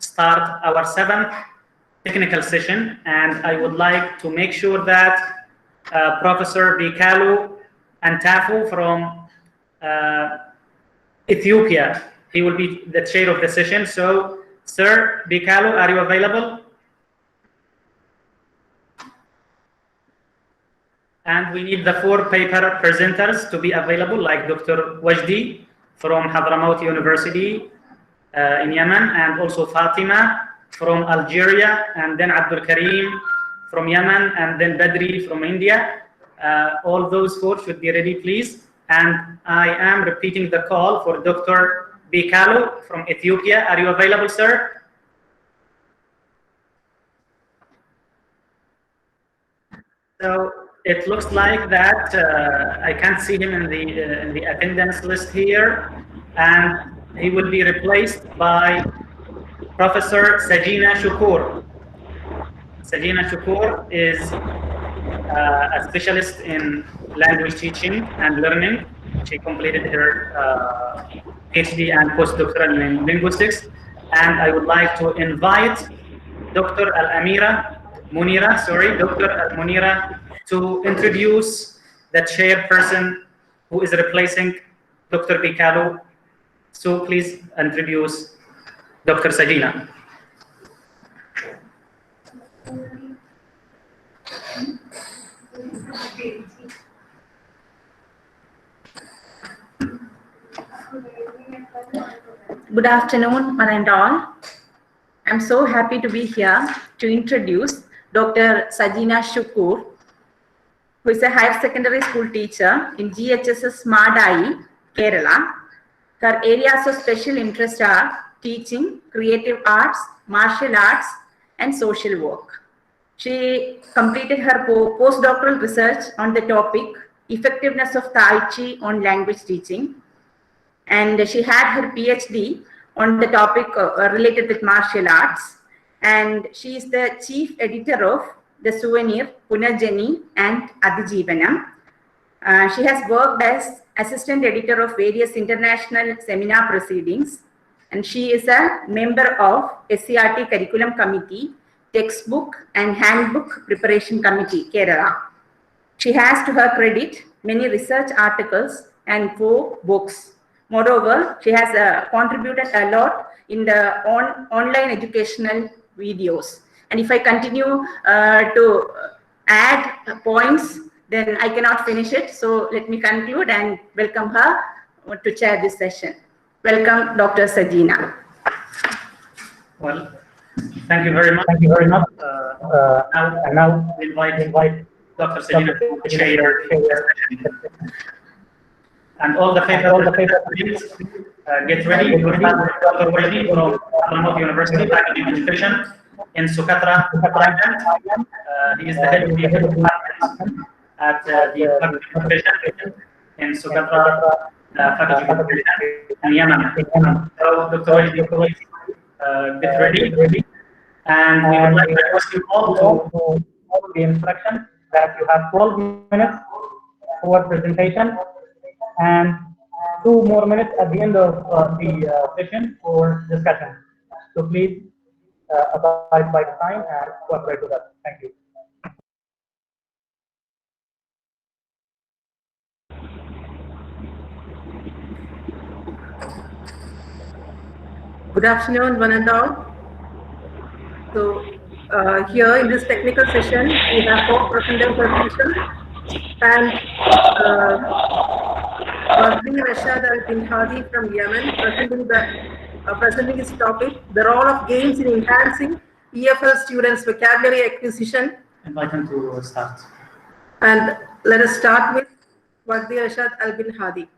start our 7th technical session, and I would like to make sure that Professor Bikalu Antafu from Ethiopia, he will be the chair of the session. So, Sir Bikalu, are you available? And we need the 4 paper presenters to be available, like Dr. Wajdi from Hadramaut University in Yemen, and also Fatima from Algeria, and then Abdul Karim from Yemen, and then Badri from India. All those 4 should be ready, please. And I am repeating the call for Dr. Bikalu from Ethiopia. Are you available, sir? So it looks like that I can't see him in the attendance list here, and he will be replaced by Professor Sajina Shukur. Sajina Shukur is a specialist in language teaching and learning. She completed her PhD and postdoctoral in linguistics, and I would like to invite Dr. Al-Amira Munira, Dr. Al-Munira, to introduce the chairperson who is replacing Dr. Bikalu. So please introduce Dr. Sajina. Good afternoon, one and all. I'm so happy to be here to introduce Dr. Sajina Shukur, who is a higher secondary school teacher in GHSS Madai, Kerala. Her areas of special interest are teaching, creative arts, martial arts, and social work. She completed her postdoctoral research on the topic effectiveness of Tai Chi on language teaching, and she had her PhD on the topic related with martial arts, and she is the chief editor of the Souvenir, Punarjani, and Adijeevanam. She has worked as assistant editor of various international seminar proceedings, and she is a member of SCRT Curriculum Committee, Textbook and Handbook Preparation Committee, Kerala. She has to her credit many research articles and 4 books. Moreover, she has contributed a lot in the online educational videos. And if I continue to add points, then I cannot finish it. So let me conclude and welcome her to chair this session. Welcome, Dr. Sajina. Well, thank you very much. Now we invite Dr. Sajina to chair the session. And all the papers, please get ready. We will start with Dr. Wajdi from Hadramaut University, Faculty of Education in Socotra, Thailand. He is the head of the department at the Faculty of Education in Socotra, Faculty of Education in Yemen. So, Dr. Wajdi, please get ready. And we would like to request you all to follow the instructions that you have 12 minutes for presentation and 2 more minutes at the end of the session for discussion. So please abide by the time and cooperate with us. Thank you. Good afternoon, one and all. So here in this technical session, we have 4 presenters per session, and Rashad Al-Bin from Yemen presenting his topic, the role of games in enhancing EFL students' vocabulary acquisition. Invite him to start. And let us start with Rashad Al-Bin Hadi.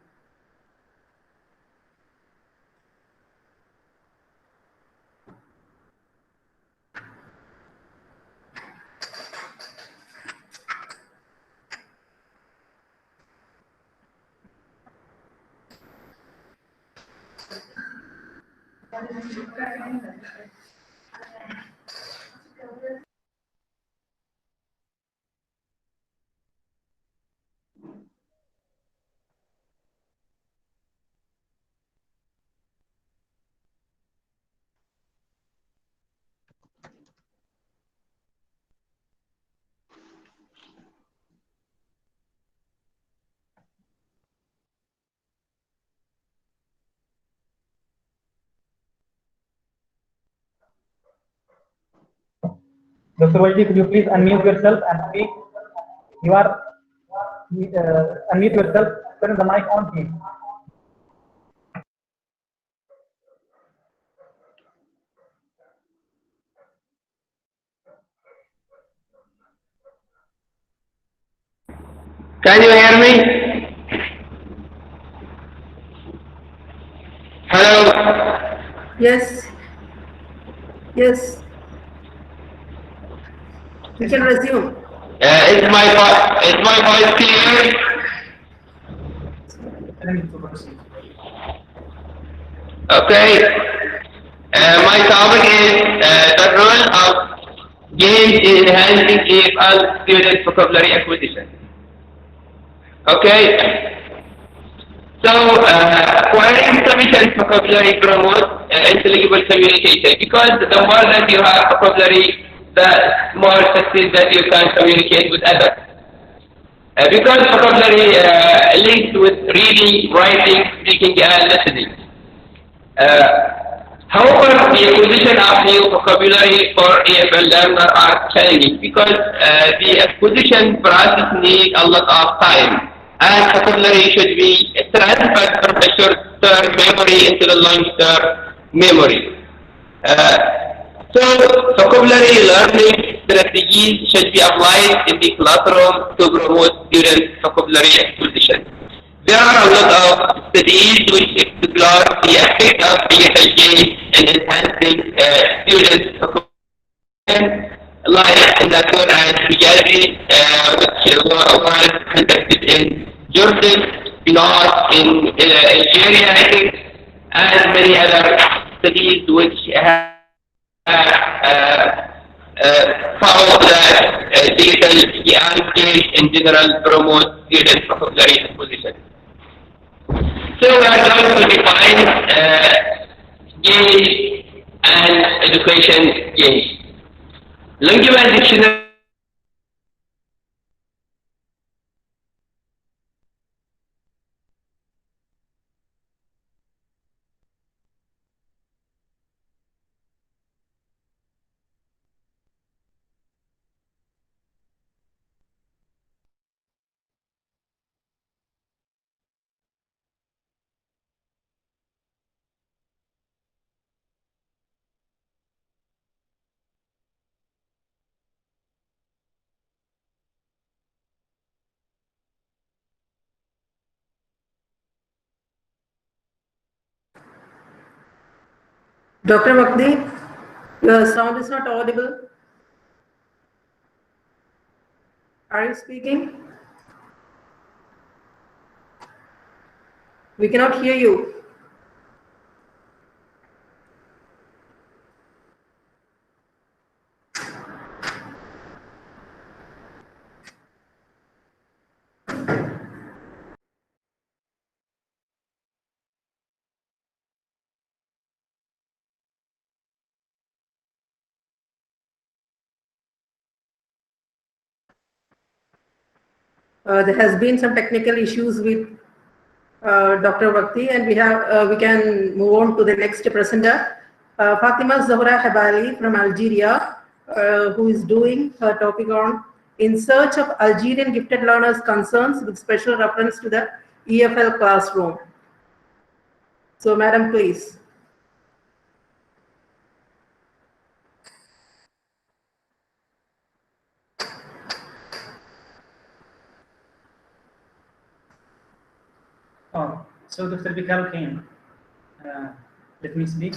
Dr. Wajdi, could you please unmute yourself and speak? You are unmute yourself, turn the mic on, please. Can you hear me? Hello? Yes. Yes. We can resume. Is my voice clear? Okay. My topic is the role of games in enhancing EFL student vocabulary acquisition. Okay. So, acquiring sufficient vocabulary promotes intelligible communication, because the more that you have vocabulary, the more success that you can communicate with others. Because vocabulary linked with reading, writing, speaking, and listening. However, the acquisition of new vocabulary for EFL learners are challenging, because the acquisition process needs a lot of time, and vocabulary should be transferred from the short-term memory into the long-term memory. So, vocabulary learning strategies should be applied in the classroom to promote student vocabulary acquisition. There are a lot of studies which explore the effect of EFL games in enhancing students' vocabulary, like Natur and Reality, which was conducted in Jordan, not in Algeria, I think, and many other studies which have found that digital games in general promote student vocabulary acquisition. So we are going to define games and education games. Linguistic dictionary. Dr. Vakdi, your sound is not audible. Are you speaking? We cannot hear you. There has been some technical issues with Dr. Vakti, and we can move on to the next presenter, Fatima Zahra Habali from Algeria, who is doing her topic on In Search of Algerian Gifted Learners Concerns, with special reference to the EFL classroom. So, madam, please. Oh, so Dr. Bikal came. Let me speak.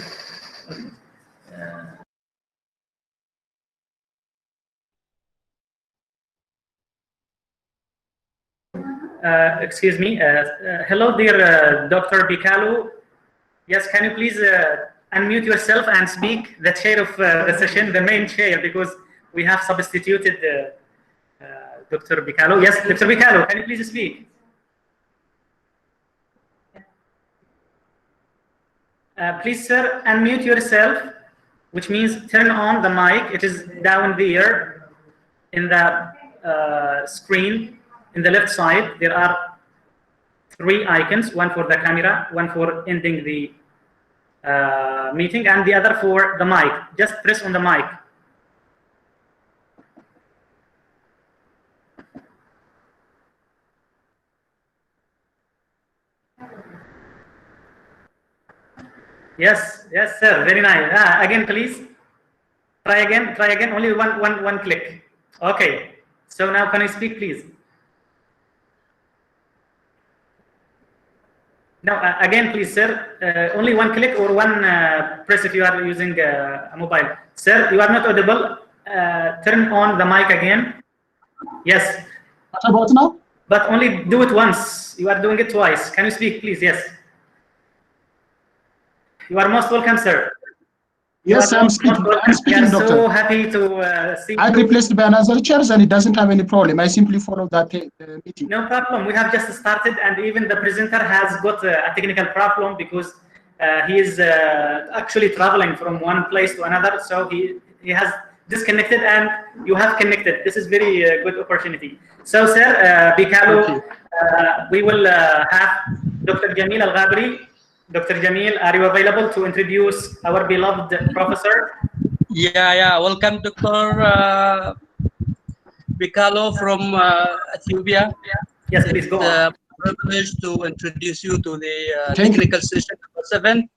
Excuse me. Hello, dear Dr. Bikalu. Yes, can you please unmute yourself and speak, the chair of the session, the main chair, because we have substituted Dr. Bikalu. Yes, Dr. Bikalu, can you please speak? Please, sir, unmute yourself, which means turn on the mic. It is down there in the screen. In the left side, there are 3 icons, one for the camera, one for ending the meeting, and the other for the mic. Just press on the mic. Yes, yes, sir. Very nice. Again, please. Try again. Try again. Only one click. Okay. So now can I speak, please? Now again, please, sir. Only one click or one press if you are using a mobile. Sir, you are not audible. Turn on the mic again. Yes. What about now? But only do it once. You are doing it twice. Can you speak, please? Yes. You are most welcome, sir. Yes, I'm speaking. I'm speaking, we are doctor. so happy to see I replaced by another chairs and it doesn't have any problem. I simply follow that meeting. No problem. We have just started, and even the presenter has got a technical problem because he is actually traveling from one place to another. So he has disconnected, and you have connected. This is very good opportunity. So, sir, Bikalo, we will have Dr. Jamil Al-Ghabri. Dr. Jamil, are you available to introduce our beloved professor? Yeah. Welcome, Dr. Bikalo from Ethiopia. Yes, please go on. It's a privilege to introduce you to the technical session number 7.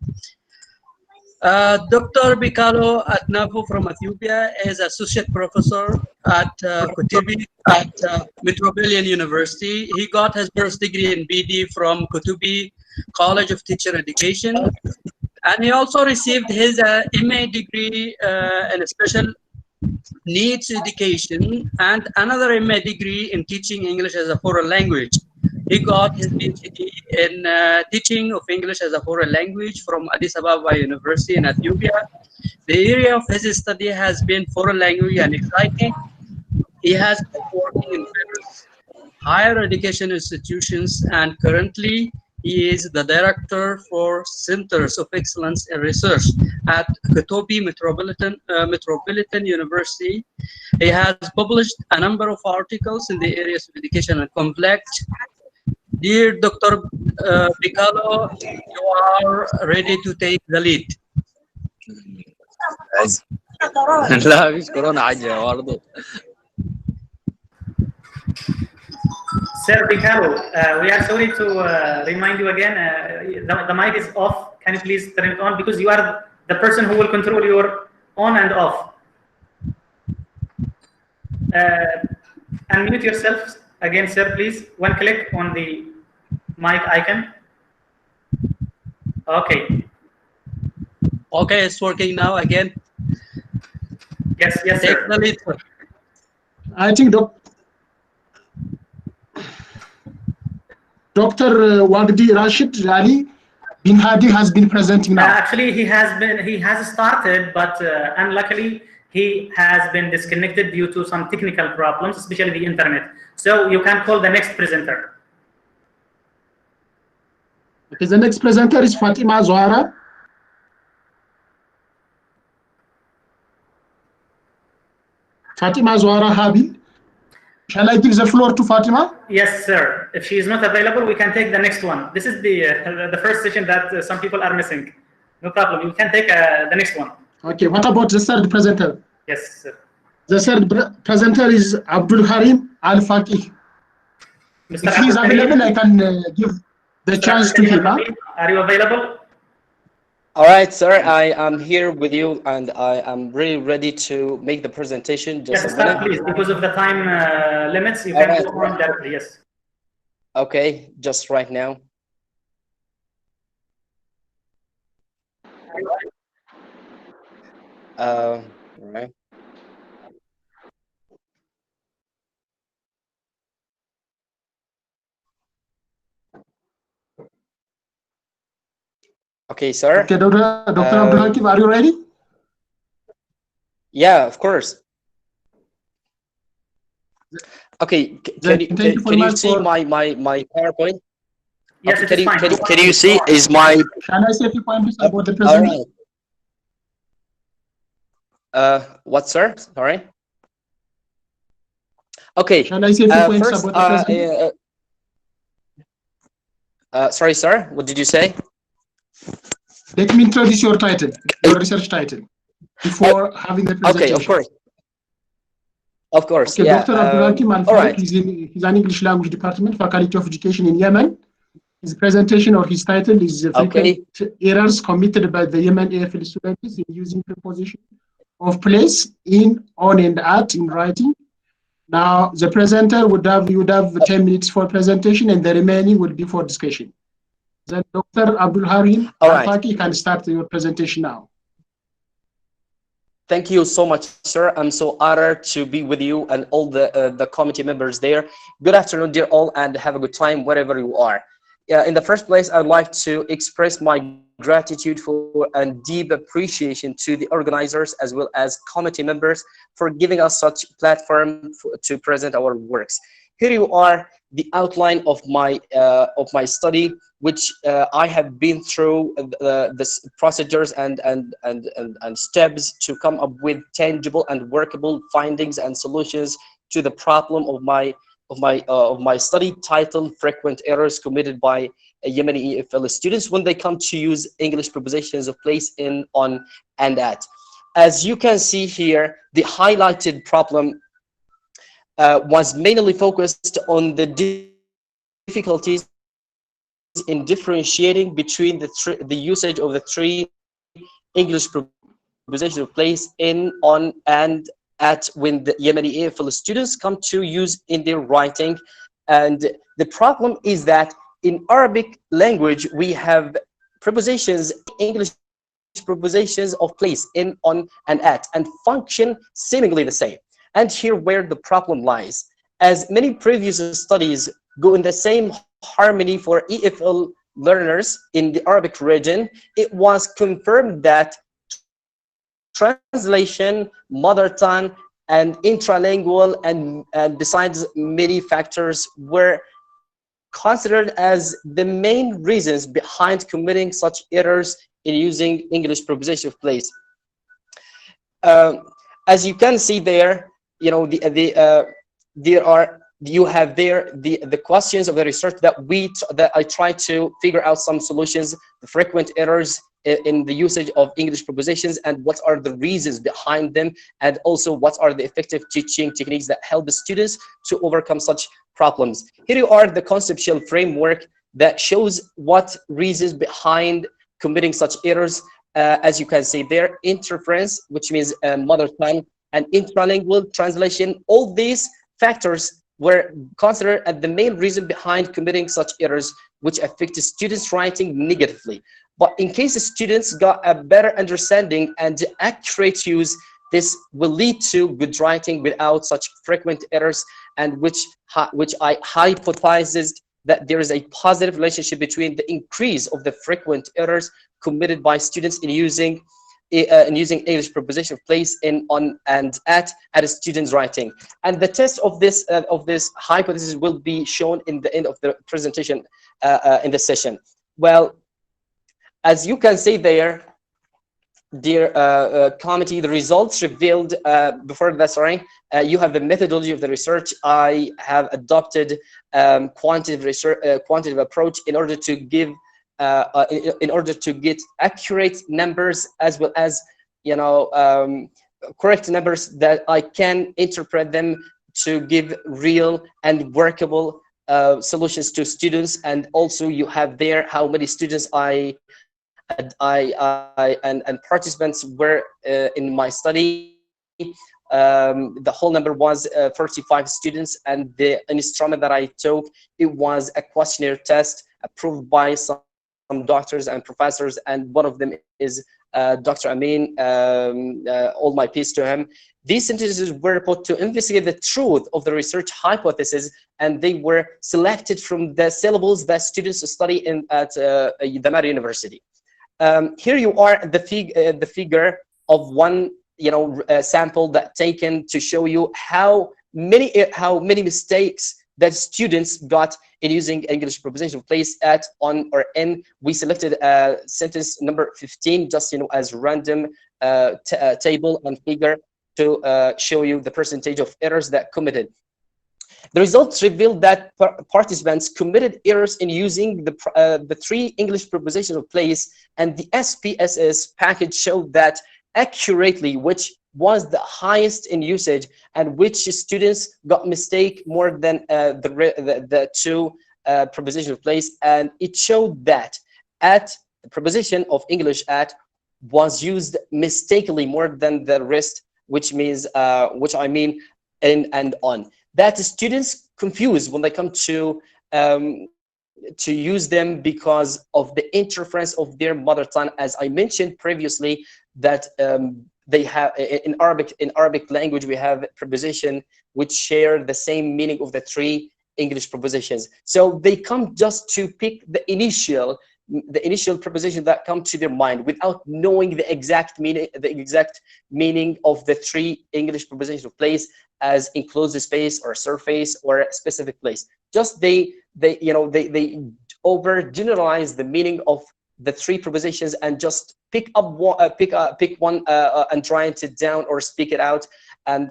Dr. Bikalo Atnafo from Ethiopia is associate professor at Kutubi at Metropolitan University. He got his first degree in BD from Kutubi College of Teacher Education, and he also received his MA degree in special needs education and another MA degree in teaching English as a foreign language. He got his PhD in teaching of English as a foreign language from Addis Ababa University in Ethiopia. The area of his study has been foreign language and exciting. He has been working in various higher education institutions, and currently he is the director for Centers of Excellence in Research at Kutubi Metropolitan University. He has published a number of articles in the areas of education and conflict. Dear Dr. Bikalo, you are ready to take the lead. لا مش كورونا حاجة برضه. Sir Bikalo, we are sorry to remind you again, the mic is off. Can you please turn it on? Because you are the person who will control your on and off. Unmute yourself again, sir, please. One click on the mic icon. Okay. Okay, it's working now again. Yes, Take sir. the lead. I think Dr. Wagdi Rashid Ali bin Hadi has been presenting now. Actually, he has started, but unluckily he has been disconnected due to some technical problems, especially the internet. So you can call the next presenter. Okay, the next presenter is Fatima Zohara. Fatima Zohara Habil. Shall I give the floor to Fatima? Yes, sir. If she is not available, we can take the next one. This is the first session that some people are missing. No problem. You can take the next one. Okay. What about the third presenter? Yes, sir. The third presenter is Abdul Harim Al Faqih. If he is available, I can give the chance to him. Are you available? All right, sir. I am here with you, and I am really ready to make the presentation. Just Yes, a minute. start, please. Because of the time limits, you All can right. go on directly. Yes. Okay, just right now. All right. Okay, sir. Okay, Dr. Abdul Hakim, are you ready? Yeah, of course. Okay, can you see my PowerPoint? Yes, Okay, it is fine. can you see? Is my Shall I say a few points about the all presentation? right? What, sir? Sorry. Okay. Shall I say a few points First, about the presentation? sorry, sir. What did you say? Let me introduce your title, your research title, before having the presentation. Okay, of course. Of course, okay, yeah. Dr. Abdul Hakim Al all right. He's an English language department, Faculty of Education in Yemen. His presentation or his title is Okay. Frequent Errors Committed by the Yemen EFL Students in Using Preposition of Place in, on, and at in writing. Now, the presenter would have 10 minutes for presentation, and the remaining would be for discussion. Then Dr. Abdul Harim Al-Faqi can start your presentation now. Thank you so much, sir. I'm so honored to be with you and all the committee members there. Good afternoon, dear all, and have a good time wherever you are. In the first place, I'd like to express my gratitude for and deep appreciation to the organizers as well as committee members for giving us such platform to present our works. Here you are, the outline of my study, which I have been through the procedures and steps to come up with tangible and workable findings and solutions to the problem of my study titled Frequent Errors Committed by Yemeni EFL Students when they come to use English prepositions of place, in, on, and at. As you can see here, the highlighted problem was mainly focused on the difficulties in differentiating between the usage of the three English prepositions of place, in, on, and at when the Yemeni EFL students come to use in their writing. And the problem is that in Arabic language, we have prepositions, English prepositions of place, in, on, and at, and function seemingly the same. And here where the problem lies. As many previous studies go in the same harmony for EFL learners in the Arabic region, it was confirmed that translation, mother tongue, and intralingual, and besides many factors, were considered as the main reasons behind committing such errors in using English preposition of place. As you can see there, you know, you have there the questions of the research that I try to figure out some solutions, the frequent errors in the usage of English prepositions, and what are the reasons behind them, and also what are the effective teaching techniques that help the students to overcome such problems. Here you are, the conceptual framework that shows what reasons behind committing such errors. As you can see there, interference, which means mother tongue, and intralingual translation, all these factors were considered as the main reason behind committing such errors, which affected students' writing negatively. But in case the students got a better understanding and accurate use, this will lead to good writing without such frequent errors, and which I hypothesized that there is a positive relationship between the increase of the frequent errors committed by students in using English preposition of place, in, on, and at a student's writing. And the test of this hypothesis will be shown in the end of the presentation in the session. Well, as you can see there, dear committee, the results revealed before that, sorry, you have the methodology of the research. I have adopted quantitative research, quantitative approach in order to give in order to get accurate numbers, as well as, you know, correct numbers that I can interpret them to give real and workable solutions to students. And also you have there how many students and participants were in my study. The whole number was 35 students, and the instrument that I took, it was a questionnaire test approved by some doctors and professors, and one of them is Dr. Amin. All my peace to him. These sentences were put to investigate the truth of the research hypothesis, and they were selected from the syllables that students study at Thamar University. Here you are, the figure of one, you know, sample that taken to show you how many mistakes that students got in using English preposition of place, at, on, or in. We selected sentence number 15, just, you know, as random table and figure to show you the percentage of errors that committed. The results revealed that participants committed errors in using the three English prepositions of place, and the SPSS package showed that accurately, which was the highest in usage, and which students got mistake more than the two preposition of place, and it showed that at the preposition of English at was used mistakenly more than the rest, which means which I mean in and on. That students confused when they come to use them because of the interference of their mother tongue. As I mentioned previously, that they have in Arabic language we have preposition which share the same meaning of the three English prepositions. So they come just to pick the initial preposition that come to their mind without knowing the exact meaning of the three English prepositions of place, as enclosed space or surface or a specific place. Just they overgeneralize the meaning of the three prepositions and just pick one and write it down or speak it out. And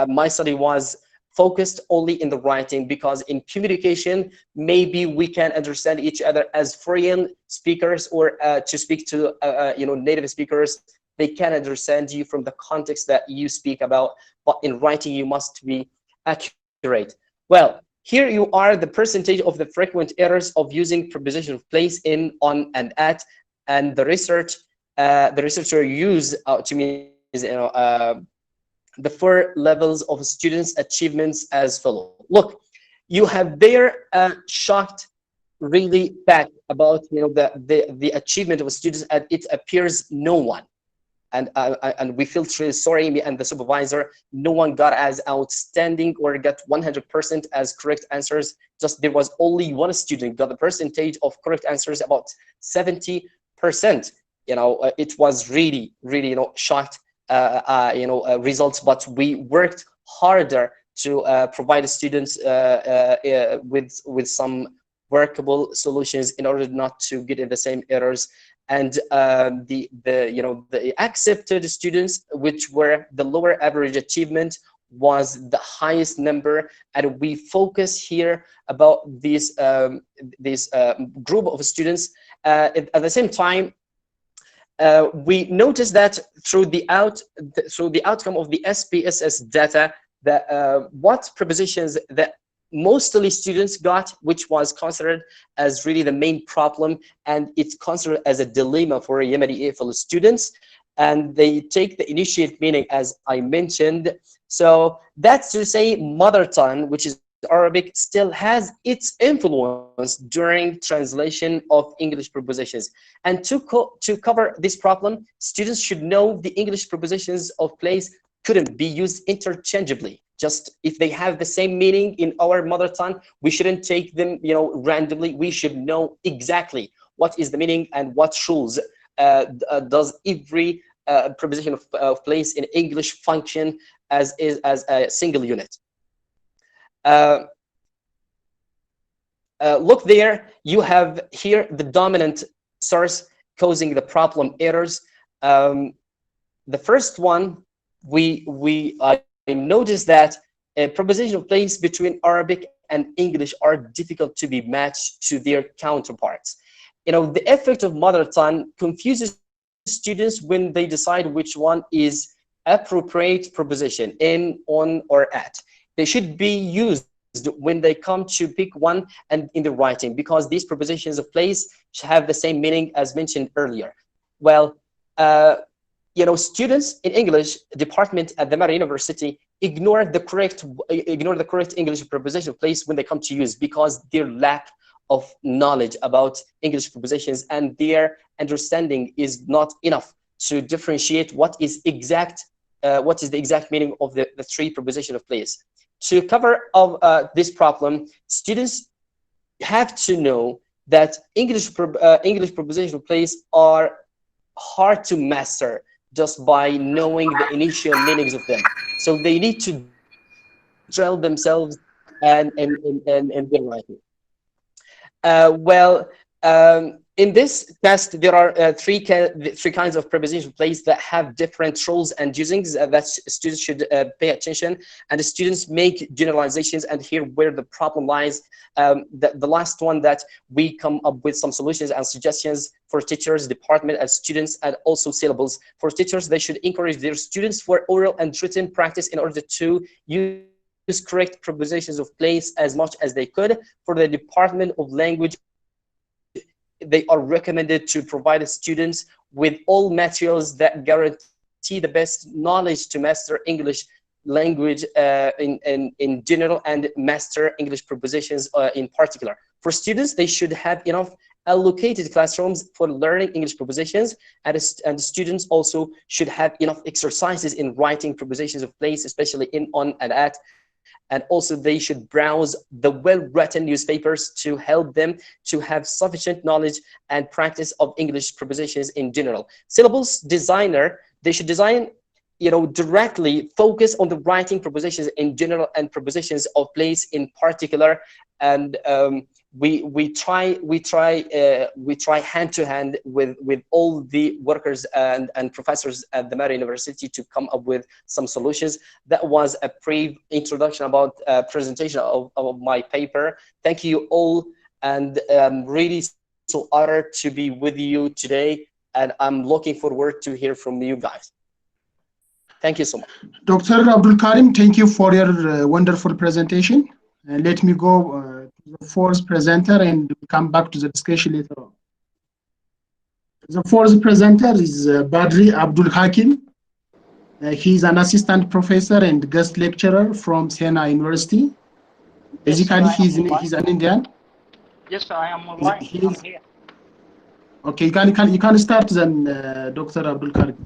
my study was focused only in the writing, because in communication maybe we can understand each other as foreign speakers, or to speak to native speakers. They can understand you from the context that you speak about, but in writing you must be accurate. Well, here you are the percentage of the frequent errors of using preposition of place in, on, and at, and the researcher used to me is the 4 levels of students' achievements as follow. Look, you have there shocked really fact about the achievement of students, and it appears no one, and we feel truly sorry, me and the supervisor, no one got as outstanding or got 100% as correct answers. Just there was only one student got the percentage of correct answers about 70%. It was really shocked results, but we worked harder to provide the students with some workable solutions in order not to get in the same errors. And the accepted students, which were the lower average achievement, was the highest number, and we focus here about this group of students. At the same time, we noticed that through the outcome of the SPSS data, that what prepositions that mostly students got, which was considered as really the main problem, and it's considered as a dilemma for Yemeni EFL students, and they take the initiate meaning, as I mentioned. So that's to say mother tongue, which is Arabic, still has its influence during translation of English prepositions. And to cover this problem, students should know the English prepositions of place couldn't be used interchangeably. Just if they have the same meaning in our mother tongue, we shouldn't take them randomly. We should know exactly what is the meaning and what rules does every preposition of place in English function as a single unit. Look there, you have here the dominant source causing the problem errors. The first one, I noticed that a preposition of place between Arabic and English are difficult to be matched to their counterparts. The effect of mother tongue confuses students when they decide which one is appropriate preposition, in, on, or at. They should be used when they come to pick one and in the writing, because these prepositions of place have the same meaning as mentioned earlier. Well, students in English department at Thamar University ignore the correct English preposition of place when they come to use, because their lack of knowledge about English prepositions and their understanding is not enough to differentiate what is the exact meaning of the three preposition of place. To cover this problem, students have to know that English preposition of place are hard to master just by knowing the initial meanings of them. So they need to drill themselves and their writing. In this test, there are three kinds of preposition of place that have different rules and usings that students should pay attention. And the students make generalizations, and here where the problem lies. The last one that we come up with some solutions and suggestions for teachers, department, and students, and also syllables. For teachers, they should encourage their students for oral and written practice in order to use correct prepositions of place as much as they could. For the Department of Language, they are recommended to provide students with all materials that guarantee the best knowledge to master English language in general and master English prepositions in particular. For students, they should have enough allocated classrooms for learning English prepositions, and students also should have enough exercises in writing prepositions of place, especially in, on, and at. And also they should browse the well-written newspapers to help them to have sufficient knowledge and practice of English prepositions in general. Syllabus designer, they should design, directly focus on the writing prepositions in general and prepositions of place in particular. And we try hand to hand with all the workers and professors at the Thamar University to come up with some solutions. That was a brief introduction about presentation of my paper. Thank you all, and I'm really so honored to be with you today, and I'm looking forward to hear from you guys. Thank you so much. Dr. Abdul Karim, thank you for your wonderful presentation. Let me go to the fourth presenter and we'll come back to the discussion later on. The fourth presenter is Badri Abdul Hakim. He's an assistant professor and guest lecturer from Siena University. Basically, he's an Indian. Yes, sir, I am online. I'm here. Okay, you can start then, Dr. Abdul Karim.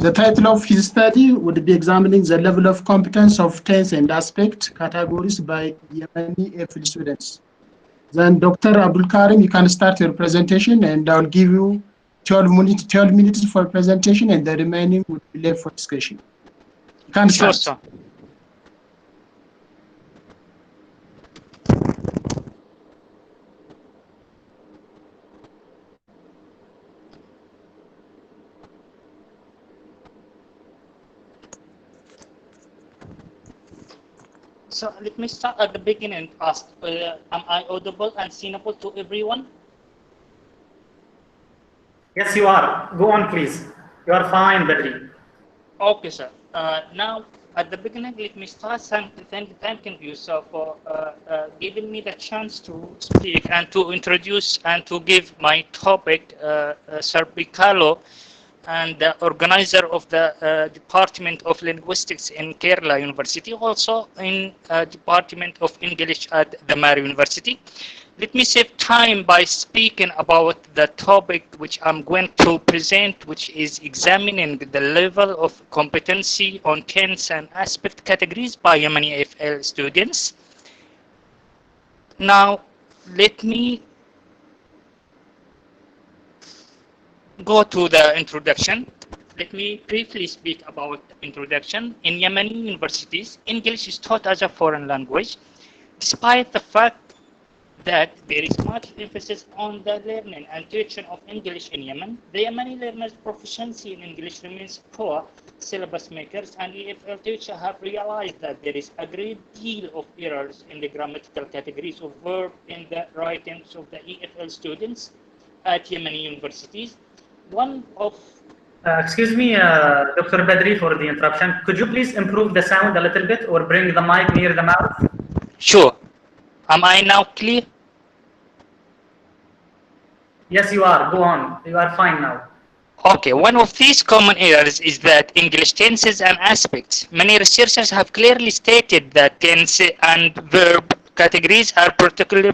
The title of his study would be examining the level of competence of tense and aspect categories by Yemeni EFL students. Then Dr. Abdul Karim, you can start your presentation, and I'll give you 12 minutes for presentation, and the remaining will be left for discussion. You can start. Sure, sir. So let me start at the beginning and ask, am I audible and seeable to everyone? Yes, you are. Go on, please. You are fine, Badri. Okay, sir. Now, at the beginning, let me start thanking you, sir, for giving me the chance to speak and to introduce and to give my topic, Sir Bicalo, and the organizer of the Department of Linguistics in Kerala University, also in Department of English at the Thamar University. Let me save time by speaking about the topic which I'm going to present, which is examining the level of competency on tense and aspect categories by Yemeni EFL students. Now, let me go to the introduction. Let me briefly speak about introduction. In Yemeni universities, English is taught as a foreign language, despite the fact that there is much emphasis on the learning and teaching of English in Yemen. The Yemeni learners' proficiency in English remains poor. Syllabus makers and EFL teachers have realized that there is a great deal of errors in the grammatical categories of verb in the writings of the EFL students at Yemeni universities. One of Excuse me, Dr. Badri, for the interruption. Could you please improve the sound a little bit or bring the mic near the mouth? Sure. Am I now clear? Yes, you are. Go on. You are fine now. Okay, one of these common errors is that English tenses and aspects. Many researchers have clearly stated that tense and verb categories are particularly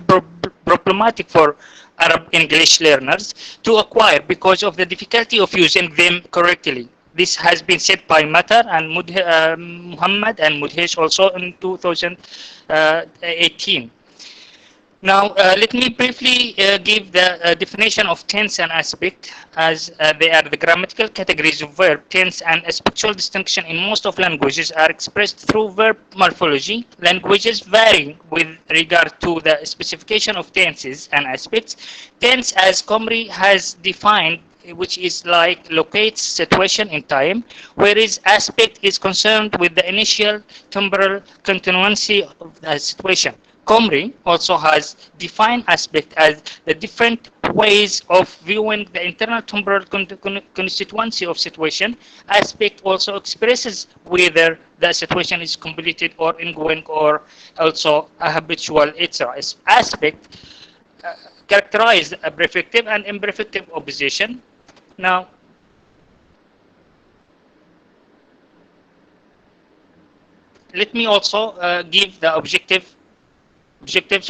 problematic for Arab English learners to acquire because of the difficulty of using them correctly. This has been said by Matar and Muhammad and Mudhesh also in 2018. Now, let me briefly give the definition of tense and aspect, as they are the grammatical categories of verb. Tense and aspectual distinction in most of languages are expressed through verb morphology. Languages vary with regard to the specification of tenses and aspects. Tense, as Comrie has defined, which is like locates situation in time, whereas aspect is concerned with the initial temporal continuancy of the situation. Comrie also has defined aspect as the different ways of viewing the internal temporal constituency of situation. Aspect also expresses whether the situation is completed or ongoing or also a habitual, etc. Aspect characterize a prefective and imperfective opposition. Now, let me also give the objectives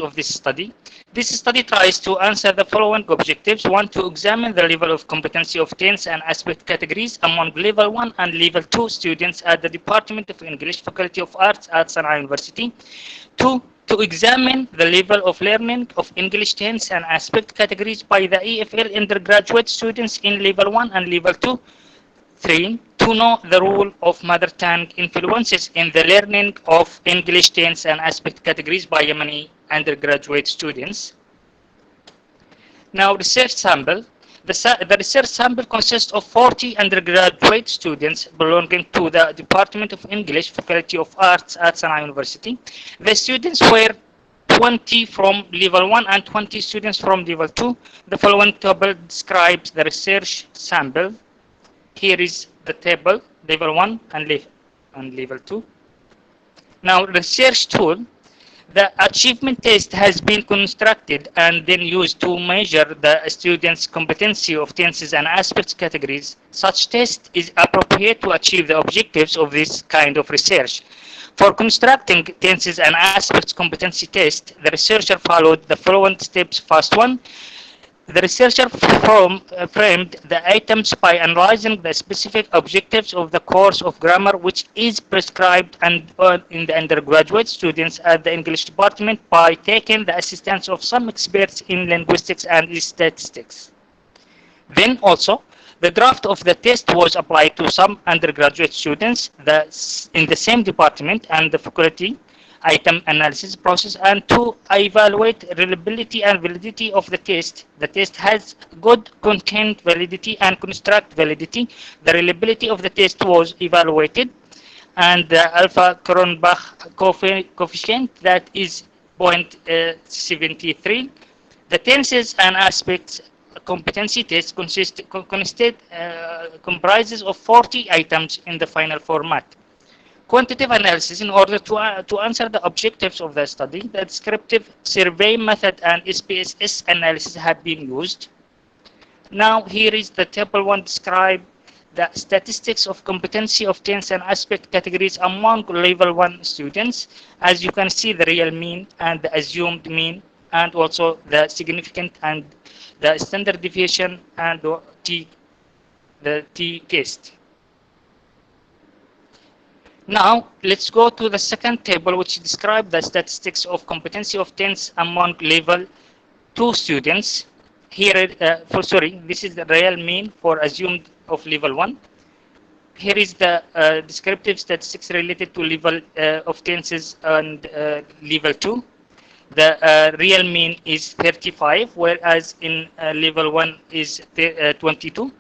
of this study. This study tries to answer the following objectives. One, to examine the level of competency of tense and aspect categories among level 1 and level 2 students at the Department of English, Faculty of Arts at Sana'a University. Two, to examine the level of learning of English tense and aspect categories by the EFL undergraduate students in level 1 and level 2. 3. To know the role of mother tongue influences in the learning of English tense and aspect categories by Yemeni undergraduate students. Now, research sample. The research sample consists of 40 undergraduate students belonging to the Department of English, Faculty of Arts at Sana'a University. The students were 20 from level 1 and 20 students from level 2. The following table describes the research sample. Here is the table, level 1 and level 2. Now, research tool. The achievement test has been constructed and then used to measure the students' competency of tenses and aspects categories. Such test is appropriate to achieve the objectives of this kind of research. For constructing tenses and aspects competency test, the researcher followed the following steps. First one, the researcher framed the items by analyzing the specific objectives of the course of grammar which is prescribed in the undergraduate students at the English department by taking the assistance of some experts in linguistics and statistics. Then also, the draft of the test was applied to some undergraduate students in the same department and the faculty item analysis process, and to evaluate reliability and validity of the test. The test has good content validity and construct validity. The reliability of the test was evaluated, and the alpha Cronbach coefficient, that is 0.73. The tenses and aspects competency test comprises of 40 items in the final format. Quantitative analysis. In order to answer the objectives of the study, the descriptive survey method and SPSS analysis have been used. Now, here is the table 1 describe the statistics of competency of tense and aspect categories among level 1 students. As you can see, the real mean and the assumed mean, and also the significant and the standard deviation and the T test. Now, let's go to the second table, which describes the statistics of competency of tense among level 2 students. Here, this is the real mean for assumed of level 1. Here is the descriptive statistics related to level of tenses and level 2. The real mean is 35, whereas in level 1 is 22.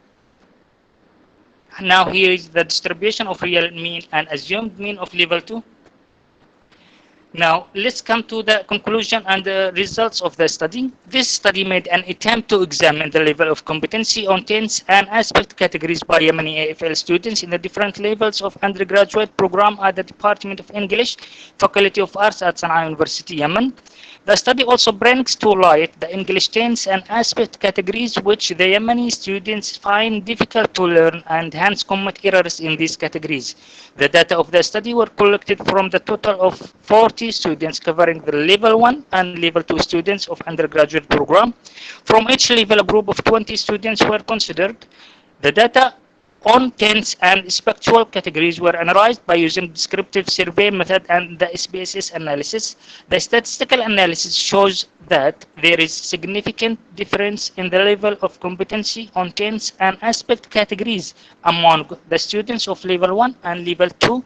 Now, here is the distribution of real mean and assumed mean of level 2. Now, let's come to the conclusion and the results of the study. This study made an attempt to examine the level of competency on tense and aspect categories by Yemeni EFL students in the different levels of undergraduate program at the Department of English, Faculty of Arts at Sana'a University, Yemen. The study also brings to light the English tense and aspect categories which the Yemeni students find difficult to learn and hence commit errors in these categories. The data of the study were collected from the total of 40 students covering the level 1 and level 2 students of undergraduate program. From each level, a group of 20 students were considered. The data on tense and spectral categories were analyzed by using descriptive survey method and the SPSS analysis. The statistical analysis shows that there is significant difference in the level of competency on tense and aspect categories among the students of level 1 and level 2.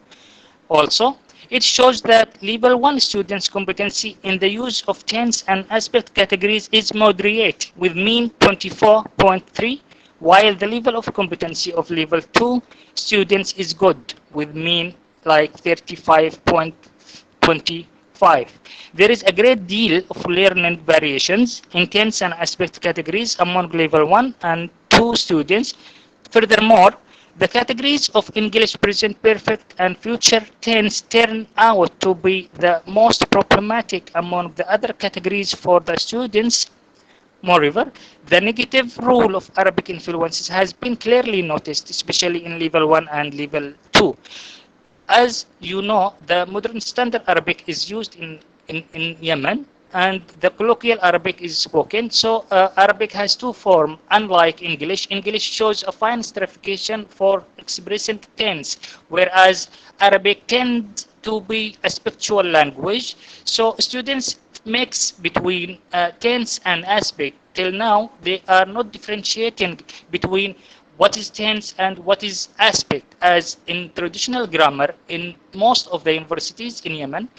Also, it shows that level 1 students' competency in the use of tense and aspect categories is moderate with mean 24.3, while the level of competency of level 2 students is good with mean like 35.25. 5. There is a great deal of learning variations in tense and aspect categories among level 1 and 2 students. Furthermore, the categories of English present perfect and future tense turn out to be the most problematic among the other categories for the students. Moreover, the negative role of Arabic influences has been clearly noticed, especially in level 1 and level 2. As you know, the modern standard Arabic is used in Yemen, and the colloquial Arabic is spoken. So Arabic has two forms, unlike English. English shows a fine stratification for expressing tense, whereas Arabic tends to be a spectral language. So students mix between tense and aspect. Till now, they are not differentiating between what is tense and what is aspect, as in traditional grammar in most of the universities in Yemen.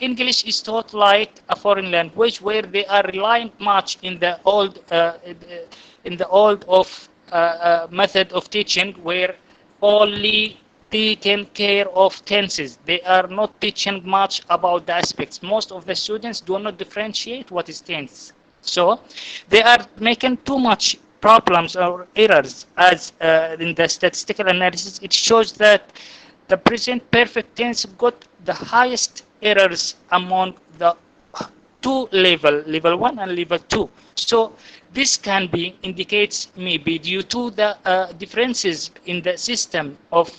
English is taught like a foreign language, where they are relying much in the old method of teaching, where only taking care of tenses. They are not teaching much about the aspects. Most of the students do not differentiate what is tense. So they are making too much problems or errors, as in the statistical analysis it shows that the present perfect tense got the highest errors among the two level 1 and level 2. So this can be indicates maybe due to the differences in the system of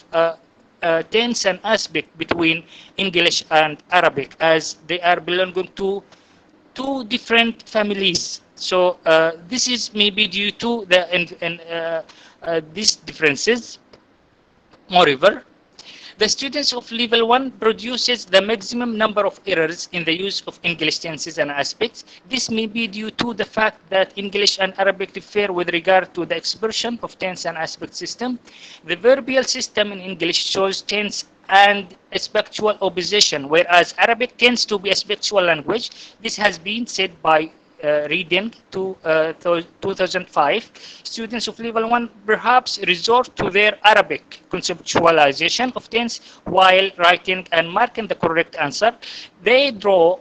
tense and aspect between English and Arabic, as they are belonging to two different families. So this is maybe due to these differences. Moreover, the students of level 1 produces the maximum number of errors in the use of English tenses and aspects. This may be due to the fact that English and Arabic differ with regard to the expression of tense and aspect system. The verbal system in English shows tense and a spectral opposition, whereas Arabic tends to be a spectral language. This has been said by reading to 2005. Students of level 1 perhaps resort to their Arabic conceptualization of tense while writing and marking the correct answer. They draw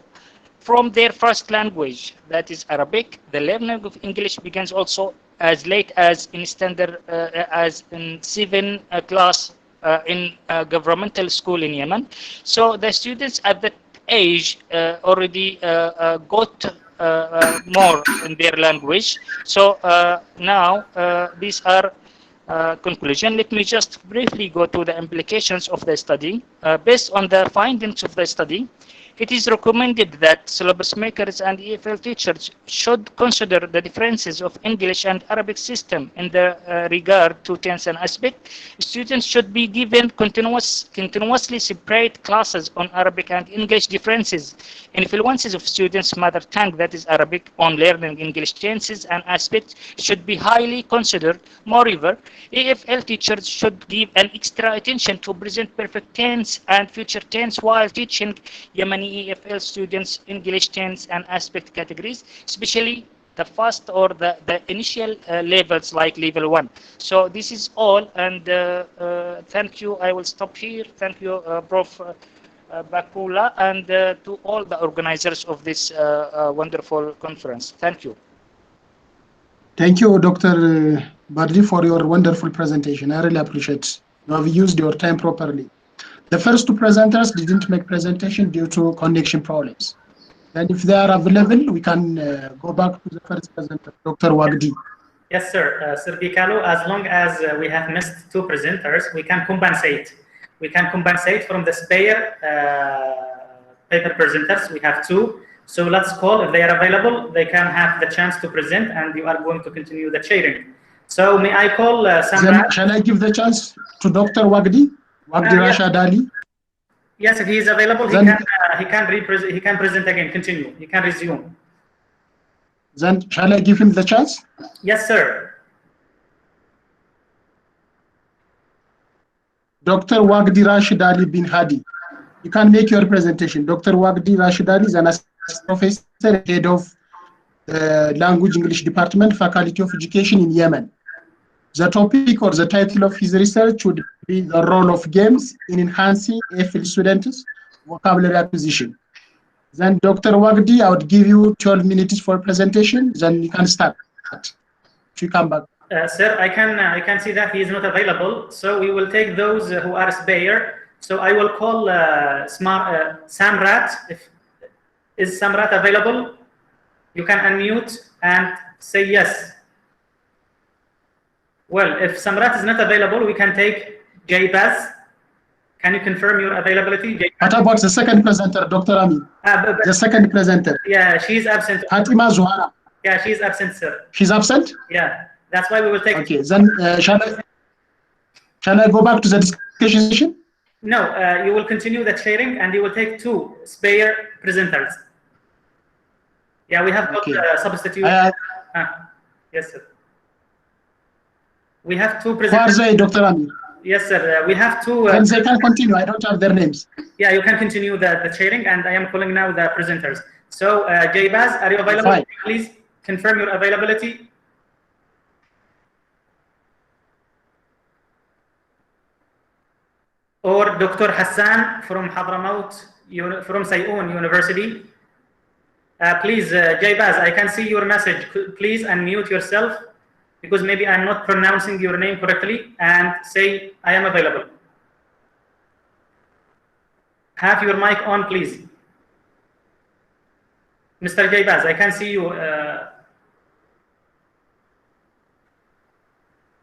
from their first language, that is Arabic. The learning of English begins also as late as in standard, as in 7th class in a governmental school in Yemen. So the students at that age already got more in their language. So now these are conclusion. Let me just briefly go to the implications of the study. Based on the findings of the study, it is recommended that syllabus makers and EFL teachers should consider the differences of English and Arabic system in the regard to tense and aspect. Students should be given continuously separate classes on Arabic and English differences. Influences of students' mother tongue, that is Arabic, on learning English tenses and aspects should be highly considered. Moreover, EFL teachers should give an extra attention to present perfect tense and future tense while teaching Yemeni EFL students English tense and aspect categories, especially the first or the initial levels like level 1. So this is all, and thank you. I will stop here. Thank you, Prof. Bakula, and to all the organizers of this wonderful conference. Thank you. Thank you, Dr. Badri, for your wonderful presentation. I really appreciate it. You have used your time properly. The first two presenters didn't make presentation due to connection problems. And if they are available, we can go back to the first presenter, Dr. Wagdi. Yes, sir. Sir Bikalo, as long as we have missed two presenters, we can compensate. We can compensate from the spare paper presenters. We have two. So let's call, if they are available, they can have the chance to present, and you are going to continue the sharing. So may I call Thamar? Shall I give the chance to Dr. Wagdi? Wagdi Rashad Ali? Yes, if he is available, Then, he can present again. Continue. He can resume. Then shall I give him the chance? Yes, sir. Dr. Wagdi Rashid Ali bin Hadi, you can make your presentation. Dr. Wagdi Rashid Ali is an assistant professor, head of Language English Department, Faculty of Education in Yemen. The topic or the title of his research would be the role of games in enhancing EFL students' vocabulary acquisition. Then Dr. Wagdi, I would give you 12 minutes for presentation. Then you can start. If you come back. Sir, I can see that he is not available. So we will take those who are spare. So I will call Samrat. Is Samrat available? You can unmute and say yes. Well, if Samrat is not available, we can take Jaybaz. Can you confirm your availability? What about the second presenter, Dr. Ami? The second presenter. Yeah, she's absent. Fatima Zuhara. Yeah, she's absent, sir. She's absent? Yeah, that's why we will take. Okay, then shall I go back to the discussion session? No, you will continue the sharing and you will take 2 spare presenters. Yeah, we have got substitute. Yes, sir. We have 2 presenters. Who are they, Dr. Ami? Yes, sir. We have 2. Then they can continue. I don't have their names. Yeah, you can continue the sharing, and I am calling now the presenters. So, Jaybaz, are you available? Fine. Please confirm your availability. Or Dr. Hassan from Hadramaut, from Sayoun University. Please, Jaybaz, I can see your message. Please unmute yourself, because maybe I'm not pronouncing your name correctly, and say, I am available. Have your mic on, please. Mr. Jaybaz, I can see you.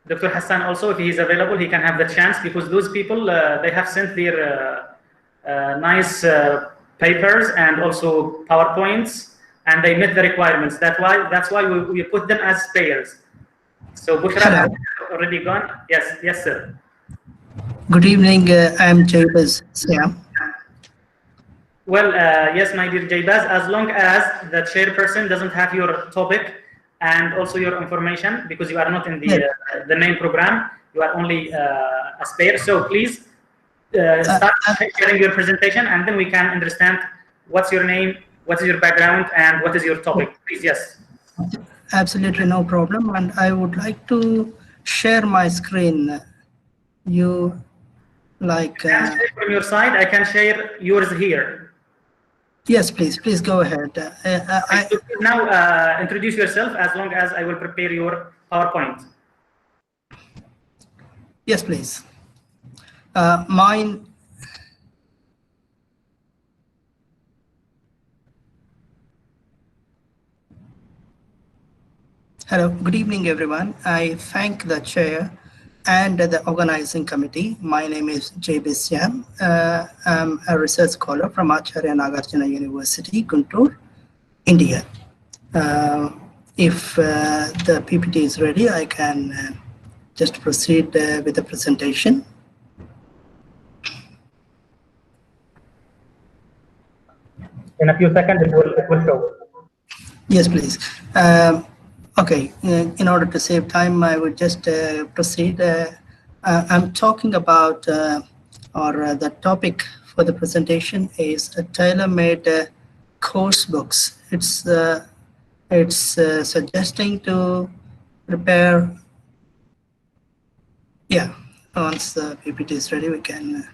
Dr. Hassan also, if he is available, he can have the chance, because those people, they have sent their nice papers and also PowerPoints, and they met the requirements. That's why we put them as spares. So Bushra has already gone. Yes, sir. Good evening. I'm Jaybaz Siam. Well, yes, my dear Jaybaz, as long as the chairperson doesn't have your topic and also your information, because you are not in the main program, you are only a spare. So please start sharing your presentation, and then we can understand what's your name, what is your background, and what is your topic. Please, yes. Absolutely no problem. And I would like to share my screen. You like... from your side, I can share yours here. Yes, please. Please go ahead. Now introduce yourself, as long as I will prepare your PowerPoint. Yes, please. Mine... Hello, good evening, everyone. I thank the chair and the organizing committee. My name is Jaybaz Siam. I'm a research scholar from Acharya Nagarjuna University, Guntur, India. If the PPT is ready, I can just proceed with the presentation. In a few seconds, it will show. Yes, please. Okay, in order to save time, I would just proceed. I'm talking about, the topic for the presentation is tailor-made course books. It's suggesting to prepare. Yeah, once the PPT is ready, we can.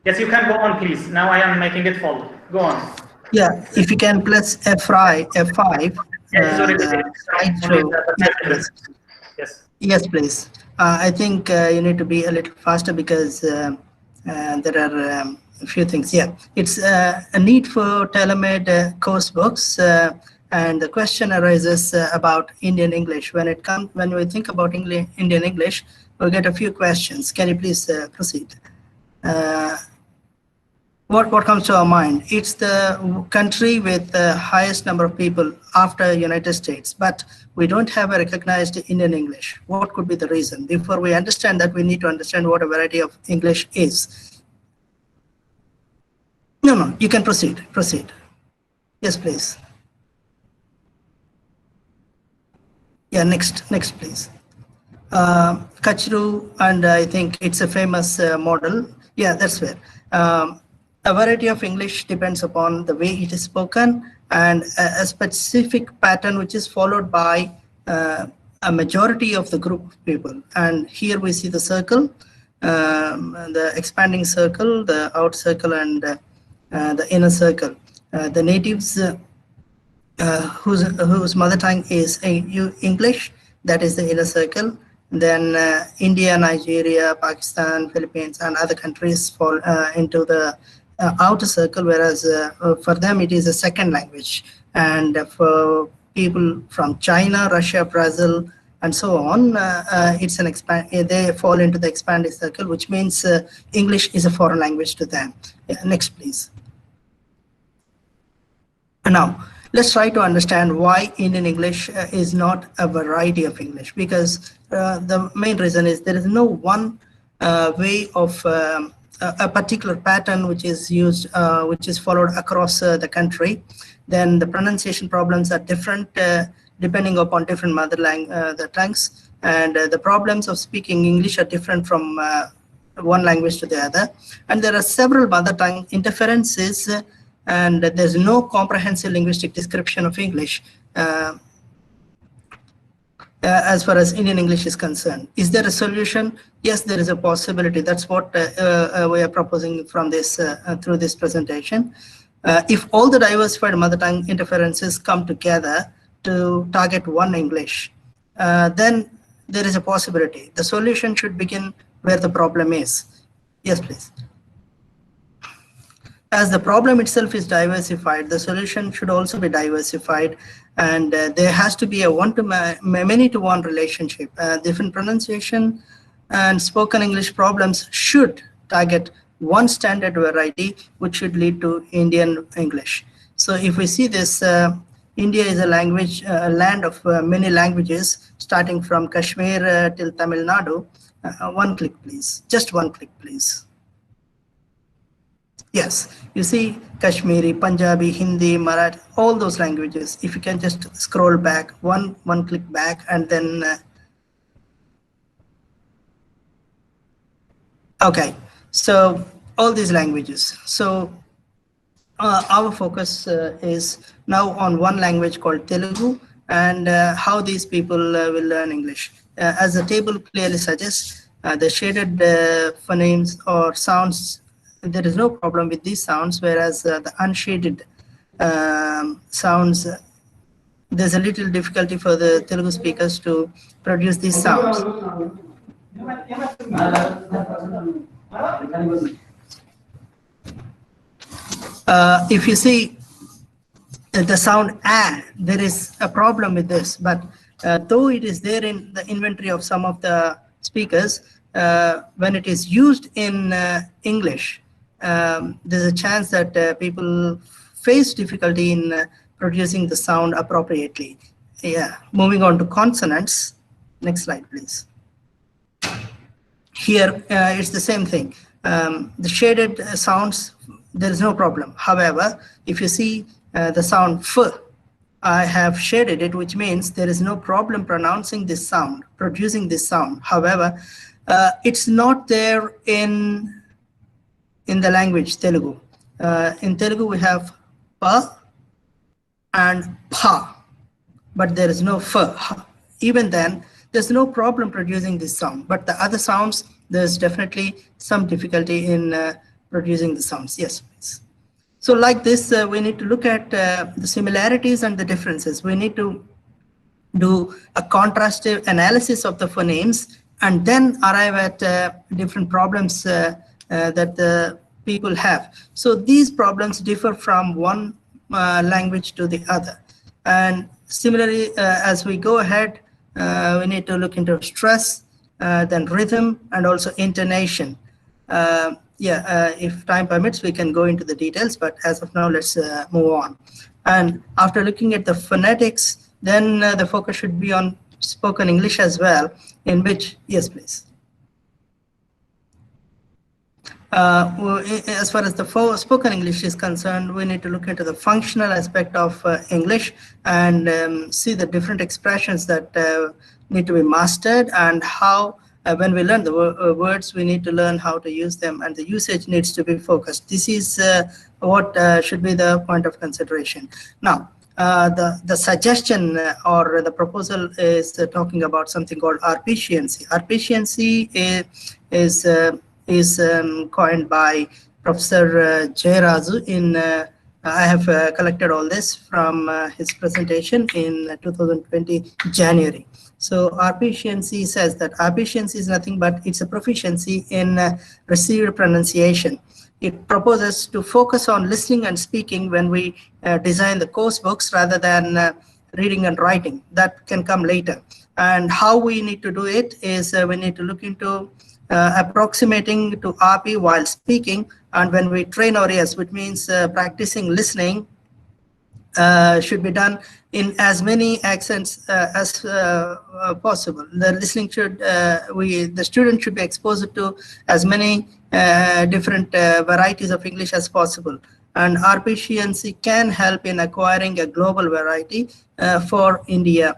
Yes, you can go on, please. Now I am making it full. Go on. Yeah, if you can press F5. Yes. Yes, please. I think you need to be a little faster, because there are a few things. Yeah, it's a need for tailor-made course books, and the question arises about Indian English. When we think about Indian English, we'll get a few questions. Can you please proceed? What comes to our mind? It's the country with the highest number of people after United States, but we don't have a recognized Indian English. What could be the reason? Before we understand that, we need to understand what a variety of English is. No, you can proceed. Yes, please. Yeah, next please. Kachru, and I think it's a famous model. Yeah, that's where. A variety of English depends upon the way it is spoken, and a specific pattern which is followed by a majority of the group of people. And here we see the circle, the expanding circle, the out circle, and the inner circle. The natives whose mother tongue is English, that is the inner circle. Then India, Nigeria, Pakistan, Philippines, and other countries fall into the outer circle, whereas for them it is a second language. And for people from China, Russia, Brazil, and so on, it's an they fall into the expanding circle, which means English is a foreign language to them. Yeah, next, please. Now, let's try to understand why Indian English is not a variety of English, because the main reason is there is no one way of a particular pattern which is used, which is followed across the country. Then the pronunciation problems are different depending upon different mother tongues, and the problems of speaking English are different from one language to the other. And there are several mother tongue interferences, and there's no comprehensive linguistic description of English as far as Indian English is concerned. Is there a solution? Yes, there is a possibility. That's what we are proposing from this through this presentation. If all the diversified mother tongue interferences come together to target one English, then there is a possibility. The solution should begin where the problem is. Yes, please. As the problem itself is diversified, the solution should also be diversified, and there has to be a many-to-one relationship. Different pronunciation and spoken English problems should target one standard variety, which should lead to Indian English. So if we see this, India is a language, land of many languages, starting from Kashmir till Tamil Nadu. One click, please. Just one click, please. Yes, you see Kashmiri, Punjabi, Hindi, Marathi, all those languages. If you can just scroll back, one click back, and then okay. So all these languages. So our focus is now on one language called Telugu, and how these people will learn English. As the table clearly suggests, the shaded phonemes or sounds, there is no problem with these sounds, whereas the unshaded sounds, there's a little difficulty for the Telugu speakers to produce these sounds. If you see the sound "a," there is a problem with this, but though it is there in the inventory of some of the speakers, when it is used in English, there's a chance that people face difficulty in producing the sound appropriately. Yeah, moving on to consonants. Next slide, please. Here, it's the same thing. The shaded sounds, there is no problem. However, if you see the sound "f," I have shaded it, which means there is no problem pronouncing this sound, producing this sound. However, it's not there in the language Telugu. In Telugu, we have pa and pa, but there is no f. Even then, there's no problem producing this sound. But the other sounds, there's definitely some difficulty in producing the sounds. Yes, please. So like this, we need to look at the similarities and the differences. We need to do a contrastive analysis of the phonemes and then arrive at different problems that the people have. So these problems differ from one language to the other. And similarly, as we go ahead, we need to look into stress, then rhythm, and also intonation. If time permits, we can go into the details, but as of now, let's move on. And after looking at the phonetics, then the focus should be on spoken English as well, in which, yes, please. As far as the spoken English is concerned, we need to look into the functional aspect of English and see the different expressions that need to be mastered, and how when we learn the words, we need to learn how to use them, and the usage needs to be focused. This is what should be the point of consideration. Now, the suggestion or the proposal is talking about something called arpeciency. Arpeciency is coined by Professor Jayarazu in I have collected all this from his presentation in 2020 January. So arpeciency says that arpeciency is nothing but it's a proficiency in received pronunciation. It proposes to focus on listening and speaking when we design the course books rather than reading and writing. That can come later. And how we need to do it is we need to look into approximating to RP while speaking, and when we train our ears, which means practicing listening, should be done in as many accents as possible. The listening should, the student should be exposed to as many different varieties of English as possible. And arpeciency can help in acquiring a global variety for India,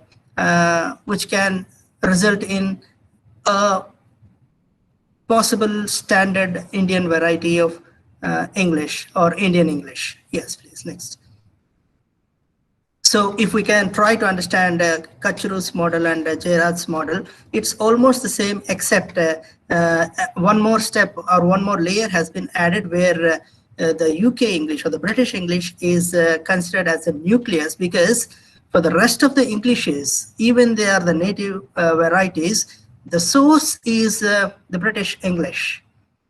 which can result in a possible standard Indian variety of English or Indian English. Yes, please, next. So if we can try to understand Kachuru's model and Jayaraju's model, it's almost the same, except one more step or one more layer has been added, where the UK English or the British English is considered as a nucleus, because for the rest of the Englishes, even they are the native varieties, the source is the British English.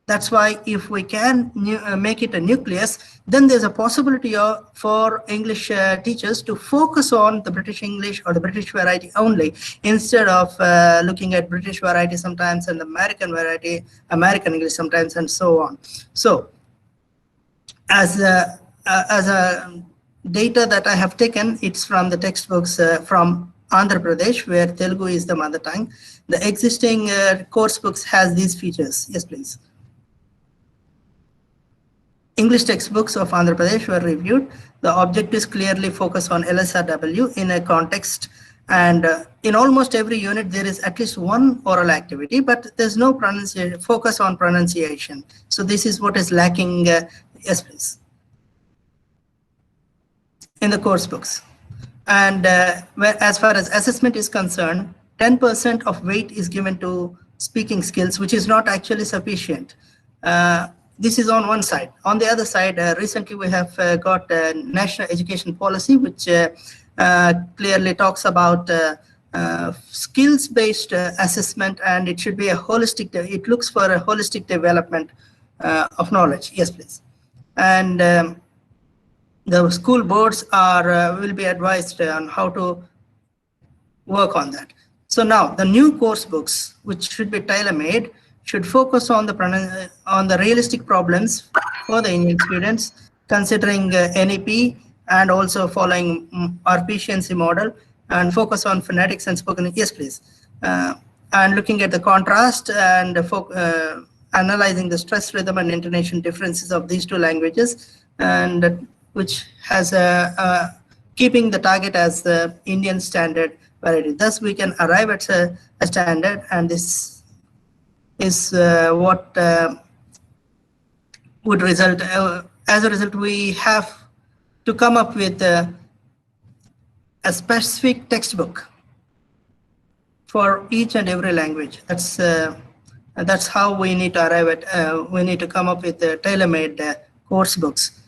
That's why if we can make it a nucleus, then there's a possibility for English teachers to focus on the British English or the British variety only, instead of looking at British variety sometimes and American variety, American English sometimes, and so on. So as a data that I have taken, it's from the textbooks from Andhra Pradesh, where Telugu is the mother tongue. The existing course books has these features. Yes, please. English textbooks of Andhra Pradesh were reviewed. The objectives clearly focus on LSRW in a context, and in almost every unit there is at least one oral activity, but there's no focus on pronunciation. So this is what is lacking. Yes, please. In the course books. And as far as assessment is concerned, 10% of weight is given to speaking skills, which is not actually sufficient. This is on one side. On the other side, recently we have got a national education policy, which clearly talks about skills-based assessment, and it should be a holistic, it looks for a holistic development of knowledge. Yes, please. And the school boards are will be advised on how to work on that. So now the new course books, which should be tailor-made, should focus on the realistic problems for the Indian students, considering NEP and also following arpeciency model, and focus on phonetics and spoken. Yes, please. And looking at the contrast and analyzing the stress, rhythm, and intonation differences of these two languages, and which has keeping the target as the Indian standard variety. Thus, we can arrive at a standard, and this is what would result. As a result, we have to come up with a specific textbook for each and every language. That's how we need to arrive at. We need to come up with tailor-made course books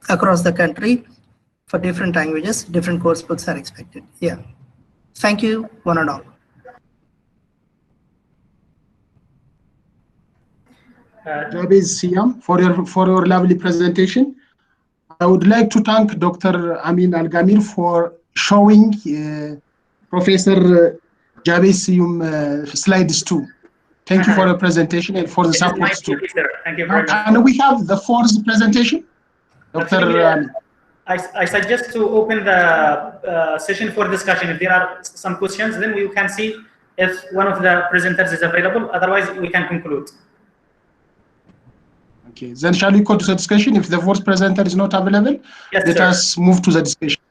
across the country for different languages. Different course books are expected. Yeah. Thank you, one and all. Jabiz Siam, for your lovely presentation. I would like to thank Dr. Amin Al-Gamir for showing Professor Jabiz Siam slides too. Thank you for the presentation and for the support too. Thank you very much. And we have the fourth presentation. Dr. I suggest to open the session for discussion. If there are some questions, then we can see if one of the presenters is available. Otherwise, we can conclude. Okay, then shall we go to the discussion? If the fourth presenter is not available, Yes, let sir. us move to the discussion.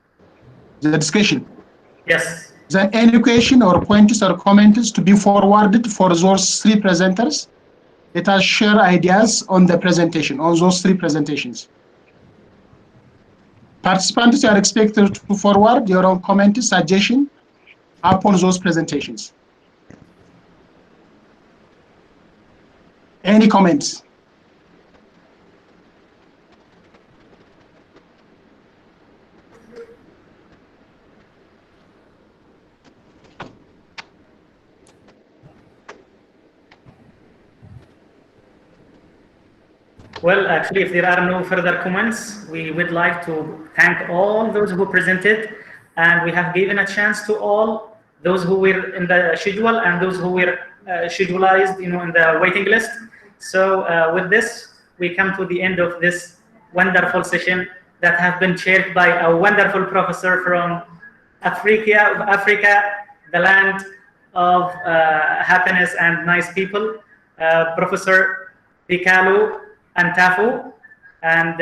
The discussion. Yes. Then any question or points or comments to be forwarded for those three presenters? Let us share ideas on the presentation, on those three presentations. Participants are expected to forward your own comments, suggestion upon those presentations. Any comments? Well, actually, if there are no further comments, we would like to thank all those who presented, and we have given a chance to all those who were in the schedule and those who were schedulized, in the waiting list. So with this, we come to the end of this wonderful session that has been chaired by a wonderful professor from Africa, the land of happiness and nice people, Professor Bikalu Antafu, and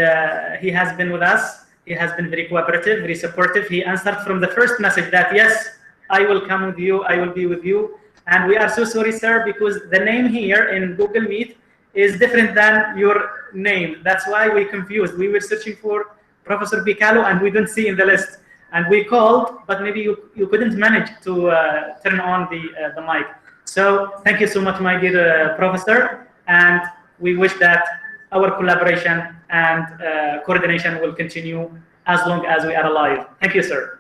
he has been with us. He has been very cooperative, very supportive. He answered from the first message that, yes, I will come with you, I will be with you. And we are so sorry, sir, because the name here in Google Meet is different than your name. That's why we confused. We were searching for Professor Bikalu and we didn't see in the list. And we called, but maybe you couldn't manage to turn on the mic. So thank you so much, my dear professor. And we wish that our collaboration and coordination will continue as long as we are alive. Thank you, sir.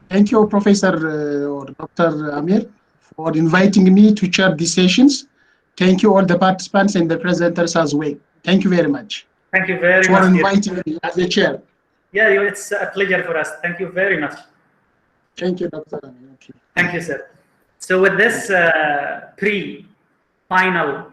Thank you, Professor or Dr. Amir, for inviting me to chair these sessions. Thank you all the participants and the presenters as well. Thank you very much. Thank you very much for much, inviting me as a chair. Yeah, it's a pleasure for us. Thank you very much. Thank you, Dr. Amir. Okay. Thank you, sir. So with this pre-final